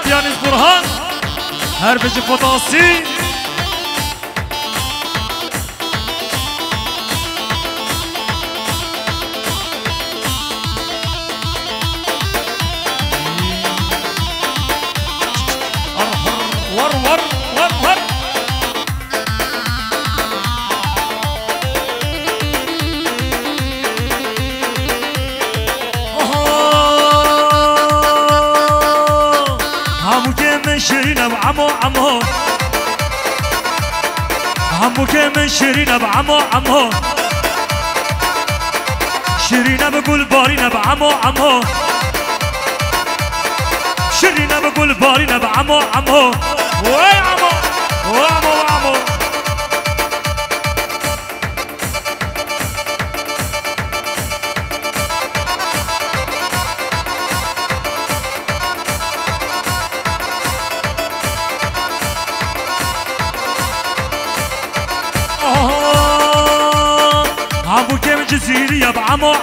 پیانیز برهان هر بجی پتاسی ور ور ور ور همو که من شیرینم عمو همو که من شیرینم عمو شیرینم گل بارینم عمو شیرینم گل بارینم عمو وای عمو همو که من جزیریم عمو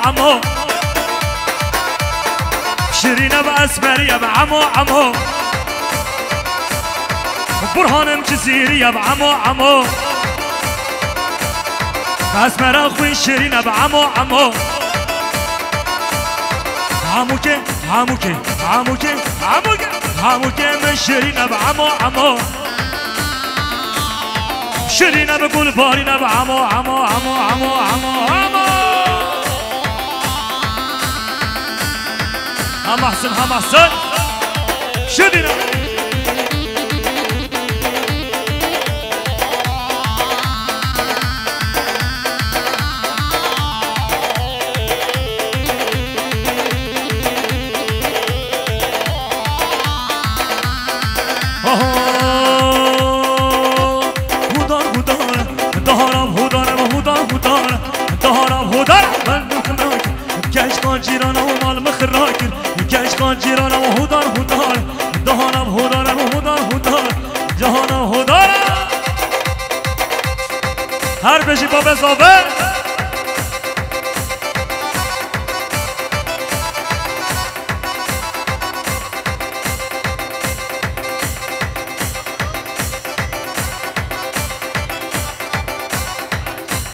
شیرینم اسمریم عمو برهانم جزیریم عمو اسمرا خوی شیرینم عمو همو که من شیرینم عمو شیرینم گل بارینم عمو هم احسن شیرینم جیرانم و مال مخراکر کشکان جیرانم و هودار دهانم هودارم و هودار جهانم هودارم هر بشی با بزاوه